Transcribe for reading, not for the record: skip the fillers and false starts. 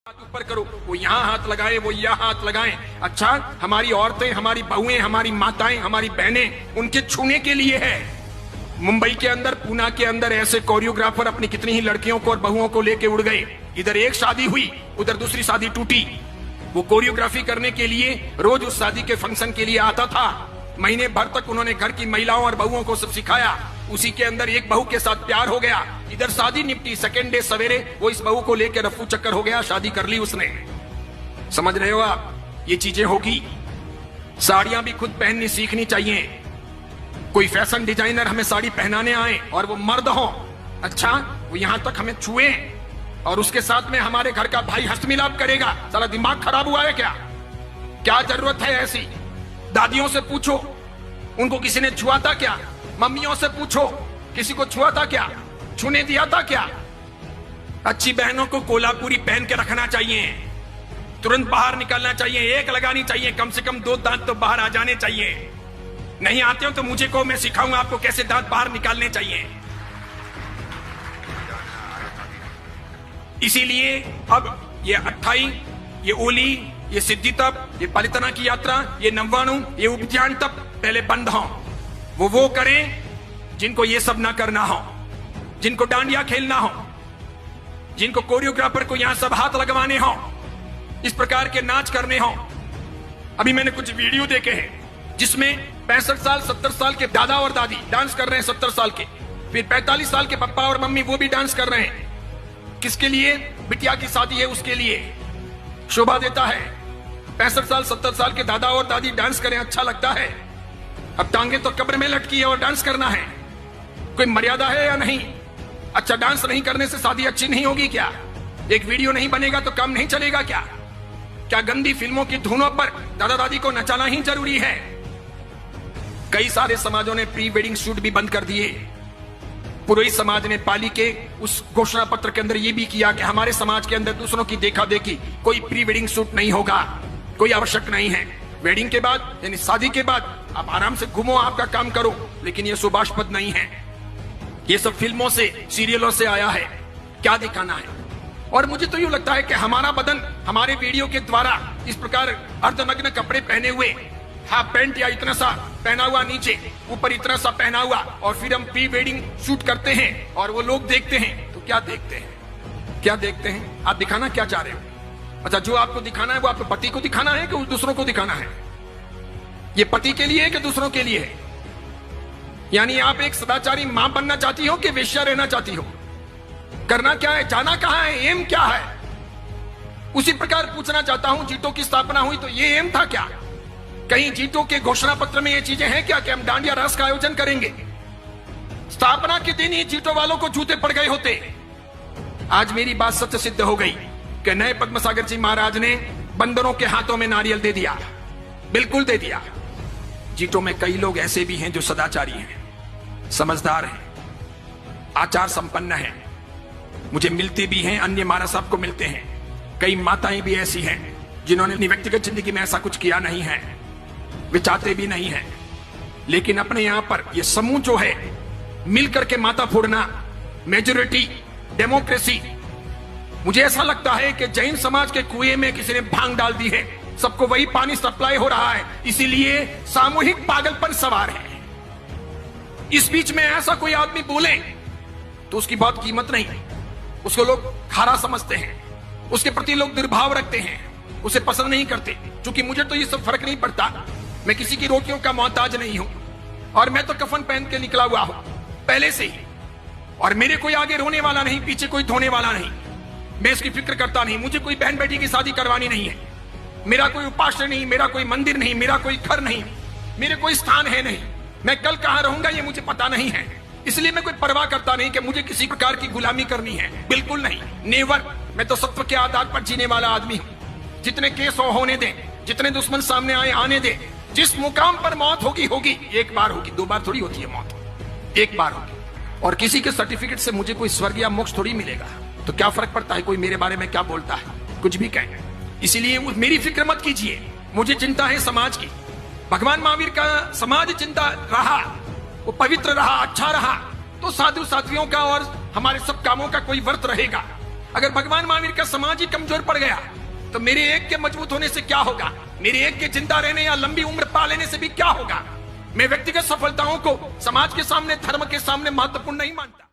ऊपर करो, वो यहाँ हाथ लगाए, वो यहाँ हाथ लगाएं। अच्छा, हमारी औरतें, हमारी बहुएं, हमारी माताएं, हमारी बहनें, उनके छूने के लिए है। मुंबई के अंदर, पूना के अंदर ऐसे कोरियोग्राफर अपनी कितनी ही लड़कियों को और बहुओं को लेके उड़ गए। इधर एक शादी हुई, उधर दूसरी शादी टूटी। वो कोरियोग्राफी करने के लिए रोज उस शादी के फंक्शन के लिए आता था। महीने भर तक उन्होंने घर की महिलाओं और बहुओं को सब सिखाया। उसी के अंदर एक बहू के साथ प्यार हो गया। इधर शादी निपटी, सेकेंड डे सवेरे वो इस बहू को लेकर रफू चक्कर हो गया, शादी कर ली उसने। समझ रहे हो आप? ये चीजें होगी। साड़ियां भी खुद पहननी सीखनी चाहिए। कोई फैशन डिजाइनर हमें साड़ी पहनाने आए और वो मर्द हो, अच्छा, वो यहां तक हमें छुए और उसके साथ में हमारे घर का भाई हस्तमिलाप करेगा। साला दिमाग खराब हुआ है क्या? क्या जरूरत है ऐसी? दादियों से पूछो, उनको किसी ने छुआ था क्या? मम्मियों से पूछो, किसी को छुआ था क्या? छूने दिया था क्या? अच्छी बहनों को कोल्हापुरी पहन के रखना चाहिए, तुरंत बाहर निकलना चाहिए, एक लगानी चाहिए, कम से कम 2 दांत तो बाहर आ जाने चाहिए। नहीं आते हो तो मुझे को, मैं सिखाऊंगा आपको कैसे दांत बाहर निकालने चाहिए। इसीलिए अब ये 28, ये ओली, ये सिद्धि तप, ये पालितना की यात्रा, ये नव्वाणु, ये उपध्यान तप पहले बंद हो। वो करें जिनको ये सब ना करना हो, जिनको डांडिया खेलना हो, जिनको कोरियोग्राफर को यहां सब हाथ लगवाने हो, इस प्रकार के नाच करने हो। अभी मैंने कुछ वीडियो देखे हैं जिसमें 65 साल 70 साल के दादा और दादी डांस कर रहे हैं, 70 साल के, फिर 45 साल के पापा और मम्मी वो भी डांस कर रहे हैं। किसके लिए? बिटिया की शादी है उसके लिए। शोभा देता है। 65 साल 70 साल के दादा और दादी डांस करें, अच्छा लगता है। अब टांगे तो कब्र में लटकी है और डांस करना है, कोई मर्यादा है या नहीं? अच्छा, डांस नहीं करने से शादी अच्छी नहीं होगी क्या? एक वीडियो नहीं बनेगा तो काम नहीं चलेगा क्या? क्या गंदी फिल्मों की धुनों पर दादा दादी को नचाना ही जरूरी है? कई सारे समाजों ने प्री वेडिंग शूट भी बंद कर दिए। पुरोहित समाज ने पाली के उस घोषणा पत्र के अंदर यह भी किया कि हमारे समाज के अंदर दूसरों की देखा देखी कोई प्री वेडिंग शूट नहीं होगा, कोई आवश्यक नहीं है। वेडिंग के बाद यानी शादी के बाद आप आराम से घूमो, आपका काम करो, लेकिन ये शुभास्पद नहीं है। ये सब फिल्मों से, सीरियलों से आया है। क्या दिखाना है? और मुझे तो यूं लगता है कि हमारा बदन हमारे वीडियो के द्वारा इस प्रकार अर्धनग्न कपड़े पहने हुए, हाफ पैंट या इतना सा पहना हुआ नीचे, ऊपर इतना सा पहना हुआ, और फिर हम प्री वेडिंग शूट करते हैं और वो लोग देखते हैं तो क्या देखते हैं? क्या देखते हैं? आप दिखाना क्या चाह रहे हो? अच्छा, जो आपको दिखाना है वो आपके पति को दिखाना है कि दूसरों को दिखाना है? ये पति के लिए है कि दूसरों के लिए है? यानी आप एक सदाचारी मां बनना चाहती हो कि वेश्या रहना चाहती हो? करना क्या है? जाना कहां है? एम क्या है? उसी प्रकार पूछना चाहता हूं, जीटो की स्थापना हुई तो ये एम था क्या? कहीं जीटो के घोषणा पत्र में ये चीजें हैं क्या कि हम डांडिया रास का आयोजन करेंगे? स्थापना के दिन ही जीटो वालों को जूते पड़ गए होते। आज मेरी बात सत्य सिद्ध हो गई कि नए पद्मसागर जी महाराज ने बंदरों के हाथों में नारियल दे दिया, बिल्कुल दे दिया। जीटो में कई लोग ऐसे भी हैं जो सदाचारी हैं, समझदार हैं, आचार संपन्न हैं, मुझे मिलते भी हैं, अन्य महाराज साहब को मिलते हैं। कई माताएं भी ऐसी हैं जिन्होंने अपनी व्यक्तिगत जिंदगी में ऐसा कुछ किया नहीं है, वे चाहते भी नहीं हैं, लेकिन अपने यहां पर ये समूह जो है मिलकर के माता फोड़ना, मेजोरिटी, डेमोक्रेसी। मुझे ऐसा लगता है कि जैन समाज के कुएं में किसी ने भांग डाल दी है, सबको वही पानी सप्लाई हो रहा है, इसीलिए सामूहिक पागलपन सवार है। इस बीच में ऐसा कोई आदमी बोले तो उसकी बहुत कीमत नहीं, उसको लोग खारा समझते हैं, उसके प्रति लोग दुर्भाव रखते हैं, उसे पसंद नहीं करते। क्योंकि मुझे तो ये सब फर्क नहीं पड़ता, मैं किसी की रोटियों का मोहताज नहीं हूं, और मैं तो कफन पहन के निकला हुआ हूं पहले से ही, और मेरे कोई आगे रोने वाला नहीं, पीछे कोई धोने वाला नहीं। मैं इसकी फिक्र करता नहीं। मुझे कोई बहन बेटी की शादी करवानी नहीं है, मेरा कोई उपास्य नहीं, मेरा कोई मंदिर नहीं, मेरा कोई घर नहीं, मेरे कोई स्थान है नहीं, मैं कल कहां रहूंगा ये मुझे पता नहीं है, इसलिए मैं कोई परवाह करता नहीं कि मुझे किसी प्रकार की गुलामी करनी है, बिल्कुल नहीं, नेवर। मैं तो सत्व के आधार पर जीने वाला आदमी हूं। जितने केस होने दें, जितने दुश्मन सामने आए आने दें, जिस मुकाम पर मौत होगी होगी, एक बार होगी, 2 बार थोड़ी होती है मौत, एक बार होगी। और किसी के सर्टिफिकेट से मुझे कोई स्वर्ग या मोक्ष थोड़ी मिलेगा, तो क्या फर्क पड़ता है कोई मेरे बारे में क्या बोलता है, कुछ भी कहे। इसीलिए मेरी फिक्र मत कीजिए, मुझे चिंता है समाज की। भगवान महावीर का समाज चिंता रहा, वो पवित्र रहा, अच्छा रहा, तो साधु साध्वियों का और हमारे सब कामों का कोई वर्त रहेगा। अगर भगवान महावीर का समाज ही कमजोर पड़ गया तो मेरे एक के मजबूत होने से क्या होगा, मेरे एक के जिंदा रहने या लंबी उम्र पा लेने से भी क्या होगा। मैं व्यक्तिगत सफलताओं को समाज के सामने, धर्म के सामने महत्वपूर्ण नहीं मानता।